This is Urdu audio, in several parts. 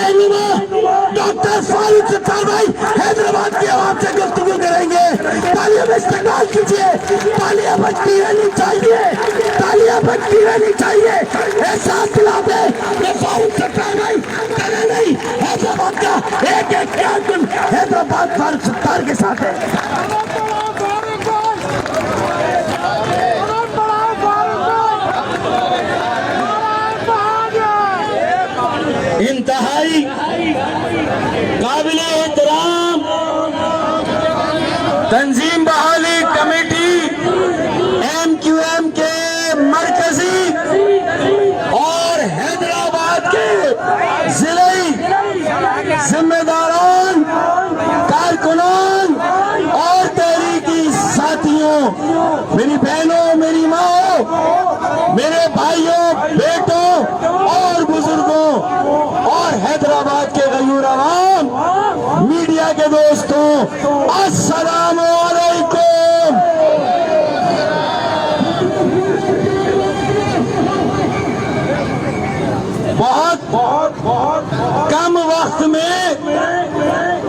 رہنما ڈاکٹر فاروق ستار بھائی حیدرآباد کی عوام سے گفتگو کریں گے. تالیاں استقبال کیجیے. تالیاں بجتی رہنی چاہیے. تالیاں بجتی رہنی چاہیے. احساس دلاتے کہ فاروق ستار بھائی کرے نہیں. حیدرآباد کا ایک ایک کارکن حیدرآباد فاروق ستار کے ساتھ ہے. انتہائی قابل احترام تنظیم بحالی کمیٹی ایم کیو ایم کے مرکزی اور حیدرآباد کے ضلعی ذمہ داران، کارکنان اور تحریکی ساتھیوں، میری بہنوں، میری ماں، میرے بھائیوں، بیٹوں اور بزرگوں اور حیدرآباد کے غیور عوام، میڈیا کے دوستوں، السلام علیکم. بہت کم وقت میں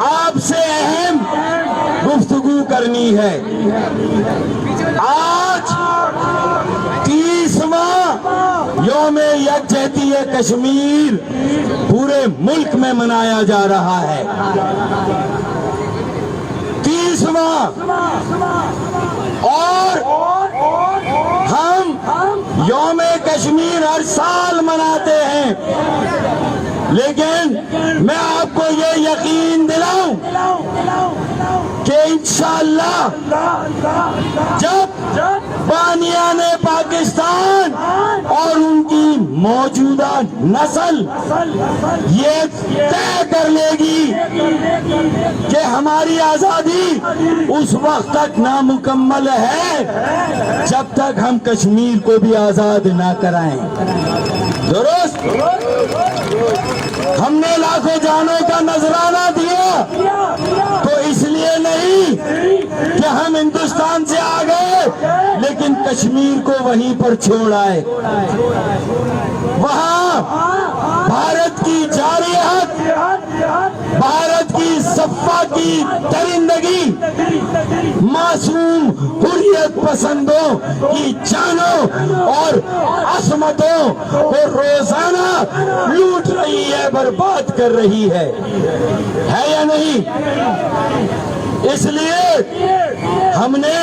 آپ سے اہم گفتگو کرنی ہے. آج 30واں یوم یکجہتی کشمیر پورے ملک میں منایا جا رہا ہے. 30واں، اور ہم یوم کشمیر ہر سال مناتے ہیں، لیکن میں آپ کو یہ یقین دلاؤں کہ انشاءاللہ جب بانیان پاکستان اور ان کی موجودہ نسل یہ طے کر لے گی کہ ہماری آزادی اس وقت تک نامکمل ہے جب تک ہم کشمیر کو بھی آزاد نہ کرائیں. درست؟ ہم نے لاکھوں جانوں کا نذرانہ دیا تو اس لیے نہیں کہ ہم ہندوستان سے آ گئے، لیکن کشمیر کو وہیں پر چھوڑ آئے. وہاں بھارت کی جارحیت، بھارت کی صفا کی درندگی، معصوم حریت پسندوں کی جانوں اور عصمتوں کو روزانہ لوٹ رہی ہے، برباد کر رہی ہے یا نہیں؟ اس لیے ہم نے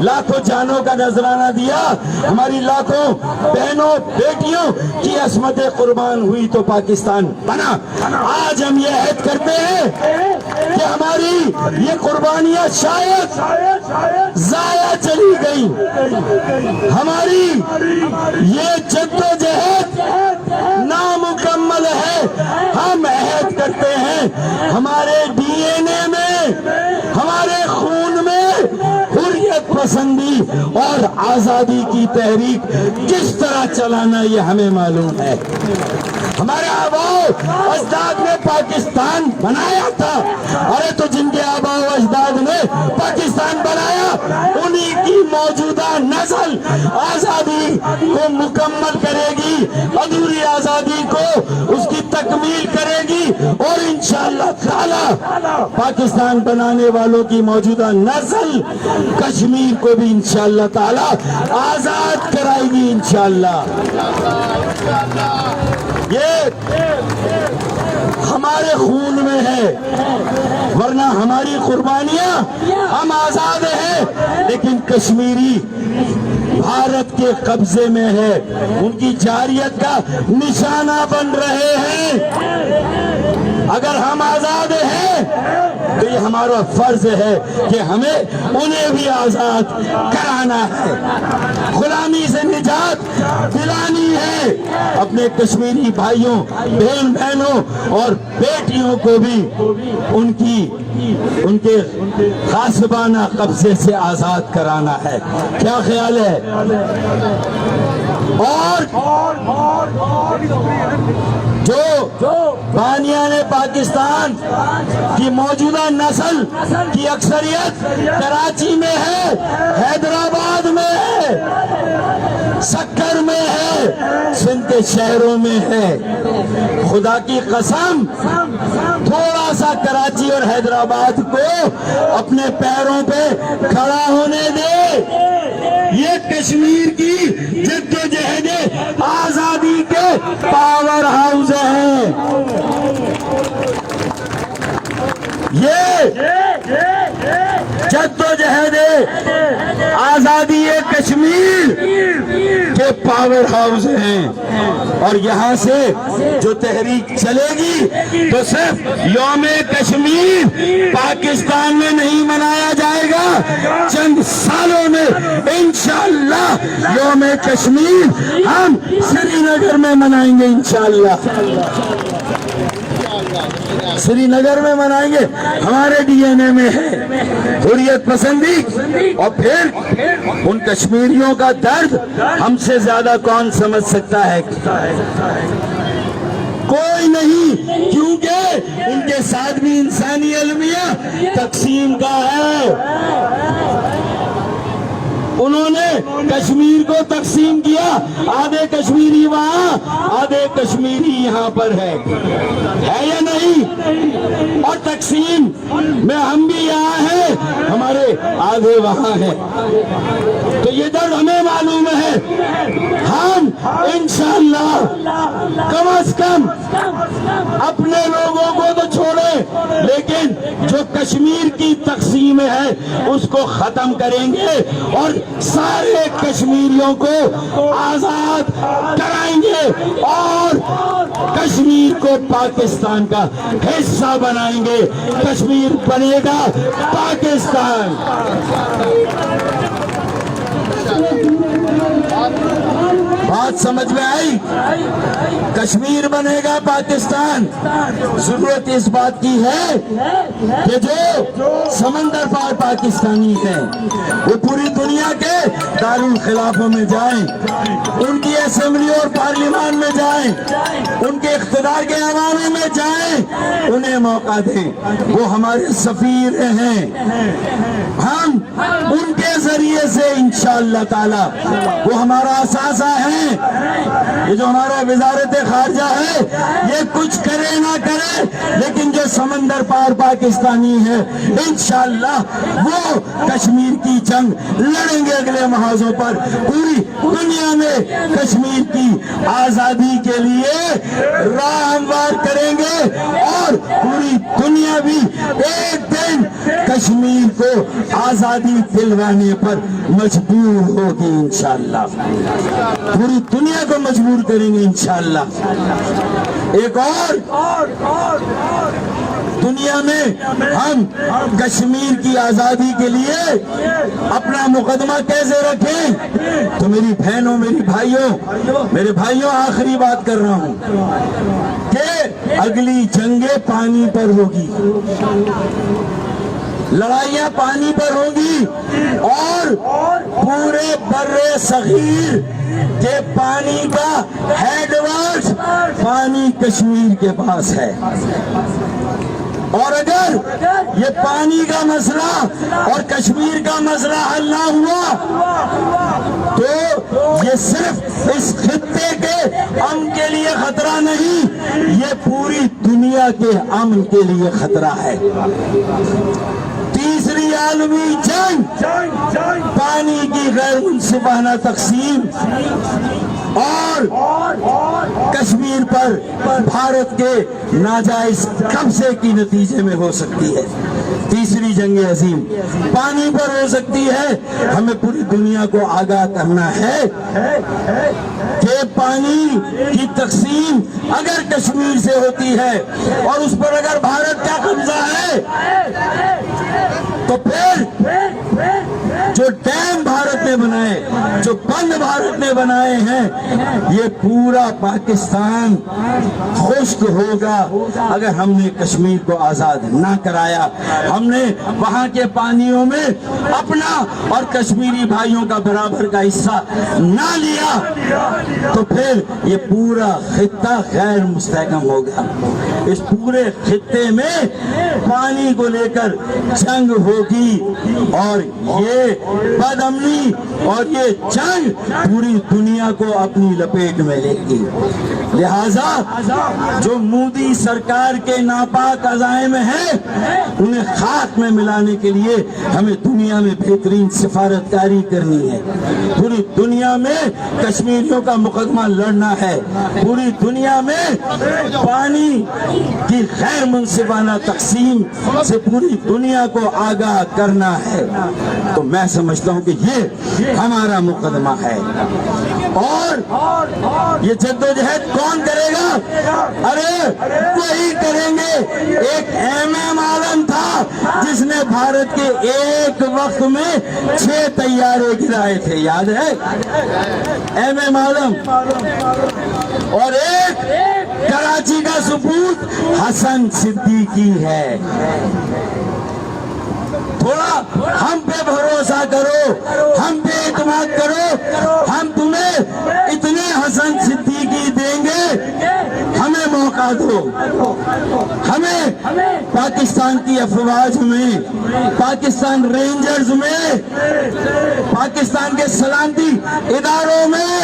لاکھوں جانوں کا نذرانہ دیا. ہماری لاکھوں بہنوں بیٹیوں کی عصمت قربان ہوئی تو پاکستان بنا. آج ہم یہ عہد کرتے ہیں کہ ہماری یہ قربانیاں شاید ضائع چلی گئی. ہماری یہ جدوجہد نامکمل ہے. ہم عہد کرتے ہیں ہمارے ڈی این اے میں، ہمارے خون میں حریت پسندی اور آزادی کی تحریک کس طرح چلانا یہ ہمیں معلوم ہے. ہمارے آباؤ اجداد نے پاکستان بنایا تھا. ارے تو جن کے آباؤ اجداد نے پاکستان بنایا انہی کی موجودہ نسل آزادی کو مکمل کرے گی، ادھوری آزادی کو اس کی تکمیل کرے گی، اور انشاءاللہ تعالی پاکستان بنانے والوں کی موجودہ نسل کشمیر کو بھی انشاءاللہ تعالی آزاد کرائے گی انشاءاللہ. یہ ہمارے خون میں ہے، ورنہ ہماری قربانیاں، ہم آزاد ہیں لیکن کشمیری بھارت کے قبضے میں ہے، ان کی جارحیت کا نشانہ بن رہے ہیں. اگر ہم آزاد ہیں تو یہ ہمارا فرض ہے کہ ہمیں انہیں بھی آزاد کرانا ہے، غلامی سے نجات دلانی ہے. اپنے کشمیری بھائیوں، بہن بہنوں اور بیٹیوں کو بھی ان کے غاصبانہ قبضے سے آزاد کرانا ہے. کیا خیال ہے؟ اور جو بانیان پاکستان کی موجودہ نسل کی اکثریت کراچی میں ہے، حیدرآباد میں ہے، سکر میں ہے، ہے سندھ کے شہروں میں ہے. خدا کی قسم تھوڑا سا کراچی اور حیدرآباد کو اپنے پیروں پہ کھڑا ہونے دے. یہ کشمیر کی جدوجہد آزادی کے پاور ہاؤس ہیں. یہ جدوجہد آزادی کشمیر کے پاور ہاؤس ہیں. اور یہاں سے جو تحریک چلے گی تو صرف یوم کشمیر پاکستان میں نہیں منایا جائے گا. چند سالوں میں انشاءاللہ یوم کشمیر ہم سری نگر میں منائیں گے. انشاءاللہ سری نگر میں منائیں گے. ہمارے ڈی این اے میں ہے حریت پسندی. اور پھر ان کشمیریوں کا درد ہم سے زیادہ کون سمجھ سکتا ہے؟ کوئی نہیں، کیونکہ ان کے ساتھ بھی انسانی المیہ تقسیم کا ہے. انہوں نے کشمیر کو تقسیم کیا، آدھے کشمیری وہاں آدھے کشمیری یہاں پر ہے یا نہیں؟ اور تقسیم میں ہم بھی یہاں ہیں، ہمارے آدھے وہاں ہیں. تو یہ درد ہمیں معلوم ہے. ہم انشاءاللہ کم از کم اپنے لوگوں کو تو چھوڑیں، لیکن جو کشمیر کی تقسیم ہے اس کو ختم کریں گے اور سارے کشمیریوں کو آزاد کرائیں گے اور کشمیر کو پاکستان کا حصہ بنائیں گے. کشمیر بنے گا پاکستان. بات سمجھ میں آئی؟ کشمیر بنے گا پاکستان. ضرورت اس بات کی ہے کہ جو سمندر پار پاکستانی ہیں وہ پوری دنیا کے دارالخلافوں میں جائیں، ان کی اسمبلی اور پارلیمان میں جائیں، ان کے اقتدار کے عوامی میں جائیں، انہیں موقع دیں. وہ ہمارے سفیر ہیں. ہم ان کے ذریعے سے انشاءاللہ تعالی وہ ہمارا اثاثہ ہے. یہ جو ہمارا وزارت خارجہ ہے یہ کچھ کرے نہ کرے، لیکن جو سمندر پار پاکستانی ہے انشاءاللہ وہ کشمیر کی جنگ لڑیں گے اگلے محاذوں پر. پوری دنیا میں کشمیر کی آزادی کے لیے راہ ہموار کریں گے اور پوری دنیا بھی ایک دن کشمیر کو آزادی دلوانے پر مجبور ہوگی. انشاءاللہ پوری دنیا کو مجبور کریں گے انشاءاللہ. ایک اور دنیا میں ہم کشمیر کی آزادی کے لیے اپنا مقدمہ کیسے رکھیں؟ تو میری بہنوں، میرے بھائیوں آخری بات کر رہا ہوں کہ اگلی جنگیں پانی پر ہوگی، لڑائیاں پانی پر ہوگی اور پورے بر صغیر کے پانی کا ہیڈ ورڈ پانی کشمیر کے پاس ہے. اور اگر یہ پانی کا مسئلہ اور کشمیر کا مسئلہ حل نہ ہوا تو یہ صرف اس خطے کے امن کے لیے خطرہ نہیں، یہ پوری دنیا کے امن کے لیے خطرہ ہے. تیسری عالمی جنگ پانی کی غیر منصفانہ تقسیم اور کشمیر پر بھارت کے ناجائز قبضے کی نتیجے میں ہو سکتی ہے. تیسری جنگ عظیم پانی پر ہو سکتی ہے. ہمیں پوری دنیا کو آگاہ کرنا ہے کہ پانی کی تقسیم اگر کشمیر سے ہوتی ہے اور اس پر اگر بھارت کا قبضہ ہے تو پھر جو ڈیم بھارت نے بنائے، جو بند بھارت نے بنائے ہیں، یہ پورا پاکستان خشک ہوگا اگر ہم نے کشمیر کو آزاد نہ کرایا، ہم نے وہاں کے پانیوں میں اپنا اور کشمیری بھائیوں کا برابر کا حصہ نہ لیا تو پھر یہ پورا خطہ غیر مستحکم ہوگا. اس پورے خطے میں پانی کو لے کر جنگ ہوگی اور یہ بد امنی اور یہ جنگ پوری دنیا کو اپنی لپیٹ میں لے گی. لہذا جو مودی سرکار کے ناپاک عزائم ہیں انہیں خاک میں ملانے کے لیے ہمیں دنیا میں بہترین سفارتکاری کرنی ہے. پوری دنیا میں کشمیریوں کا مقدمہ لڑنا ہے. پوری دنیا میں پانی کی غیر منصفانہ تقسیم سے پوری دنیا کو آگاہ کرنا ہے. تو میں سمجھتا ہوں کہ یہ ہمارا مقدمہ ہے. اور یہ جدوجہد کون کرے گا؟ ارے وہی کریں گے. ایک ایم عالم تھا جس نے بھارت کے ایک وقت میں 6 طیارے گرائے تھے، یاد ہے؟ ایم عالم. اور ایک کراچی کا سپوت حسن صدیقی ہے. تھوڑا ہم پہ بھروسہ کرو، ہم پہ اعتماد کرو. ہم تمہیں اتنے حسن صدیقی دیں گے، ہمیں موقع دو. ہمیں پاکستان کی افواج میں، پاکستان رینجرز میں، پاکستان کے سلامتی اداروں میں،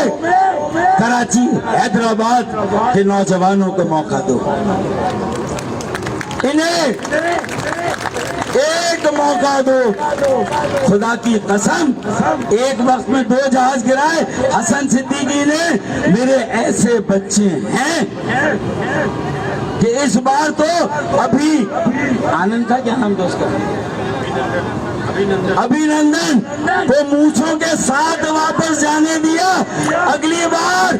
کراچی حیدرآباد کے نوجوانوں کو موقع دو. انہیں ایک موقع دو. خدا کی قسم ایک وقت میں 2 جہاز گرائے حسن صدیقی نے. میرے ایسے بچے ہیں کہ اس بار تو ابھی آنند کا کیا نام دوست کا ابھینندن کو مونچھوں کے ساتھ واپس جانے دیا. اگلی بار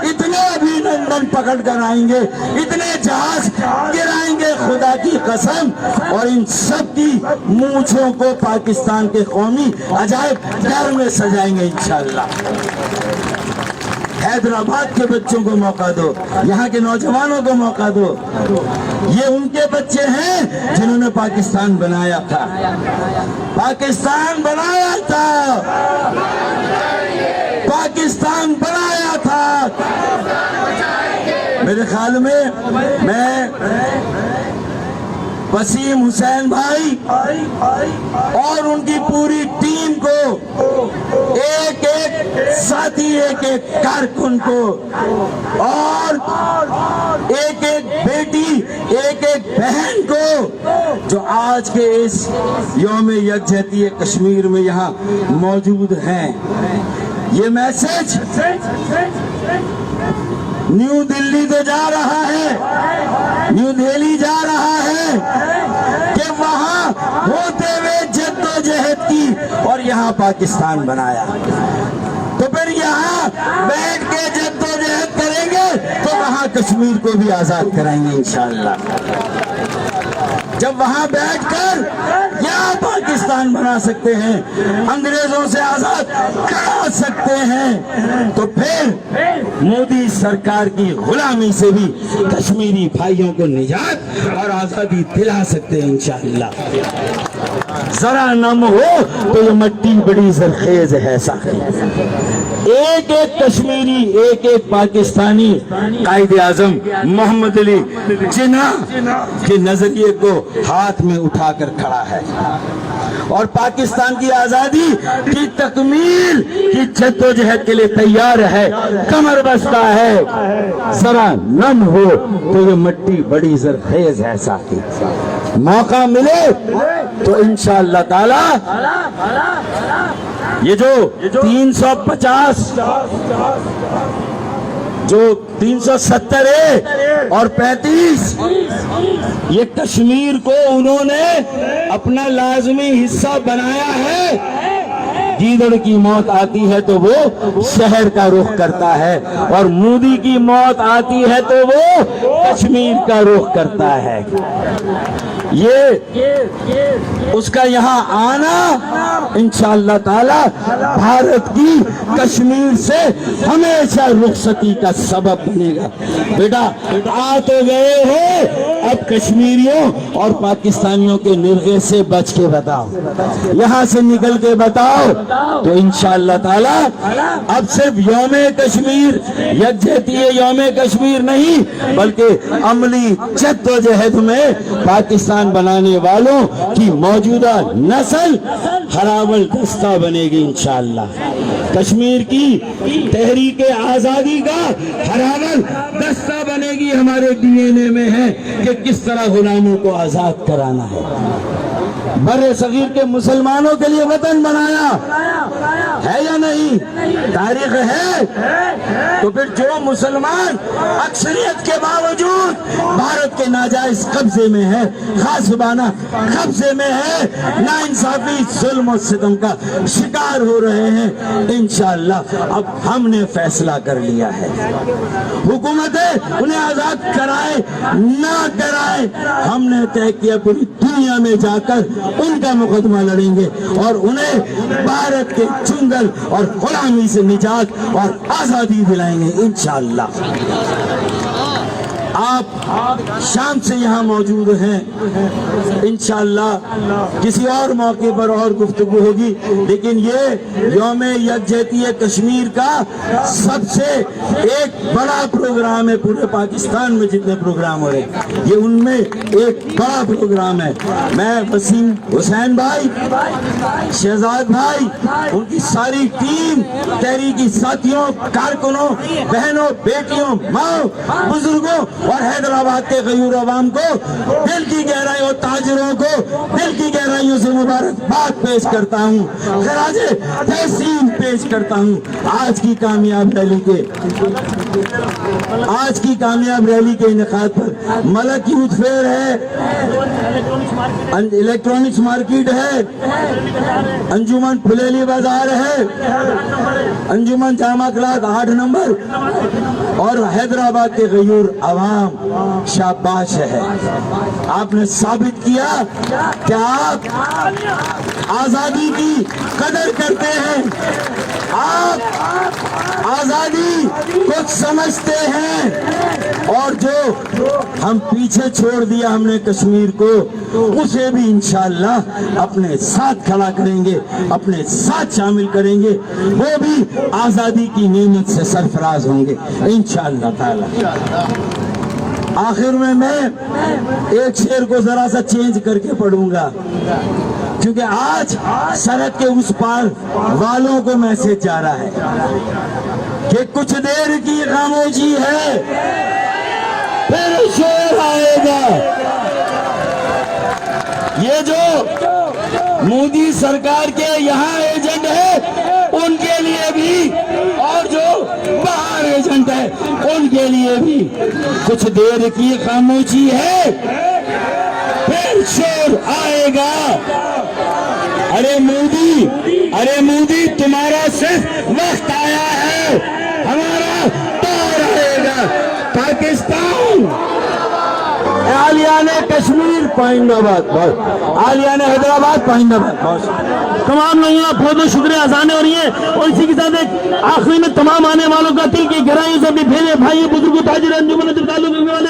اتنے ابھینندن پکڑ کر آئیں گے، اتنے جہاز گرائیں گے خدا کی قسم. اور ان سب کی مونچھوں کو پاکستان کے قومی عجائب گھر میں سجائیں گے انشاءاللہ. حیدرآباد کے بچوں کو موقع دو، یہاں کے نوجوانوں کو موقع دو. یہ ان کے بچے ہیں جنہوں نے پاکستان بنایا تھا. پاکستان بنایا تھا، پاکستان بنایا تھا. میرے خیال میں وسیم حسین بھائی اور ان کی پوری ٹیم کو، ایک ایک ساتھی، ایک ایک کارکن کو، اور ایک ایک بیٹی، ایک ایک بہن کو جو آج کے اس یوم یکجہتی کشمیر میں یہاں موجود ہیں، یہ میسج نیو دلی تو جا رہا ہے، نیو دہلی جا رہا ہے کہ وہاں ہوتے ہوئے جدوجہد کی اور یہاں پاکستان بنایا. تو پھر یہاں بیٹھ کے جدوجہد کریں گے تو وہاں کشمیر کو بھی آزاد کرائیں گے انشاءاللہ. جب وہاں بیٹھ کر یہاں پاکستان بنا سکتے ہیں، انگریزوں سے آزاد کرا سکتے ہیں، تو پھر مودی سرکار کی غلامی سے بھی کشمیری بھائیوں کو نجات اور آزادی دلا سکتے ہیں انشاءاللہ. ذرا نم ہو تو یہ مٹی بڑی زرخیز ہے ساقی. ایک ایک کشمیری، ایک ایک پاکستانی قائد اعظم محمد علی جناح کے نظریے کو ہاتھ میں اٹھا کر کھڑا ہے اور پاکستان کی آزادی کی تکمیل کی جدوجہد کے لیے تیار ہے، کمر بستہ ہے. ذرا نم ہو تو یہ مٹی بڑی زرخیز ہے ساقی. موقع ملے تو انشاءاللہ تعالی یہ جو 350 جو 370 اور 35 یہ کشمیر کو انہوں نے اپنا لازمی حصہ بنایا ہے. گیدڑ کی موت آتی ہے تو وہ شہر کا رخ کرتا ہے، اور مودی کی موت آتی ہے تو وہ کشمیر کا رخ کرتا ہے. یہ اس کا یہاں آنا انشاءاللہ تعالی بھارت کی کشمیر سے ہمیشہ رخصتی کا سبب بنے گا. بیٹا آ تو گئے ہو، اب کشمیریوں اور پاکستانیوں کے نرغے سے بچ کے بتاؤ، یہاں سے نکل کے بتاؤ تو انشاءاللہ تعالی اب صرف یوم کشمیر یکجہتی یوم کشمیر نہیں بلکہ عملی جدوجہد میں پاکستان بنانے والوں کی موجودہ نسل ہراول دستہ بنے گی انشاءاللہ. کشمیر کی تحریک آزادی کا ہراول دستہ بنے گی. ہمارے ڈی این اے میں ہے کہ کس طرح غلاموں کو آزاد کرانا ہے. بر صغیر کے مسلمانوں کے لیے وطن بنایا ہے یا نہیں؟ تاریخ ہے. تو پھر جو مسلمان اکثریت کے باوجود بھارت کے ناجائز قبضے میں ہے، غاصبانہ قبضے میں ہے، ناانصافی ظلم و ستم کا شکار ہو رہے ہیں، انشاءاللہ اب ہم نے فیصلہ کر لیا ہے. حکومتیں انہیں آزاد کرائے نہ کرائے، ہم نے طے کیا پوری دنیا میں جا کر ان کا مقدمہ لڑیں گے اور انہیں بھارت کے چنگل اور غلامی سے نجات اور آزادی دلائیں گے انشاءاللہ. آپ شام سے یہاں موجود ہیں، انشاءاللہ کسی اور موقع پر اور گفتگو ہوگی، لیکن یہ یوم یکجہتی کشمیر کا سب سے ایک بڑا پروگرام ہے. پورے پاکستان میں جتنے پروگرام ہو رہے ہیں یہ ان میں ایک بڑا پروگرام ہے. میں وسیم حسین بھائی، شہزاد بھائی، ان کی ساری ٹیم، تحریکی ساتھیوں، کارکنوں، بہنوں، بیٹیوں، ماں، بزرگوں اور حیدرآباد کے غیور عوام کو دل کی گہرائیوں اور تاجروں کو دل کی گہرائیوں سے مبارکباد پیش کرتا ہوں، خراج تحسین پیش کرتا ہوں. آج کی کامیاب ریلی کے انعقاد پر ملک یوتھ فیئر ہے، الیکٹرانکس مارکیٹ ہے، انجمن پھلیلی بازار ہے، انجمن جامع کلاس 8 نمبر اور حیدرآباد کے غیور عوام شاباش ہے. آپ نے ثابت کیا کہ آپ آزادی کی قدر کرتے ہیں، آپ آزادی کو سمجھتے ہیں، اور جو ہم پیچھے چھوڑ دیا ہم نے کشمیر کو، اسے بھی انشاءاللہ اپنے ساتھ کھڑا کریں گے، اپنے ساتھ شامل کریں گے، وہ بھی آزادی کی نعمت سے سرفراز ہوں گے انشاءاللہ تعالی. آخر میں ایک شعر کو ذرا سا چینج کر کے پڑھوں گا، کیونکہ آج سرحد کے اس پار والوں کو میسج جا رہا ہے کہ کچھ دیر کی خاموشی ہے، پھر شور آئے گا. یہ جو مودی سرکار کے یہاں ایجنٹ ہے ان کے لیے بھی، اور جو باہر ایجنٹ ہے ان کے لیے بھی، کچھ دیر کی خاموشی ہے پھر شور آئے گا. ارے مودی تمہارا صرف وقت آیا ہے، ہمارا دور آئے گا. پاکستان عالیان کشمیر پائندہ باد، عالیان حیدرآباد پائندہ باد. تمام لوگوں کا بہت بہت شکریہ. اذانیں ہو رہی ہیں اور اسی کے ساتھ ایک آخری میں تمام آنے والوں کا دل کی گہرائیوں سے اپنے بھائی بزرگوں، تاجر، انجمن تعلق رکھنے والے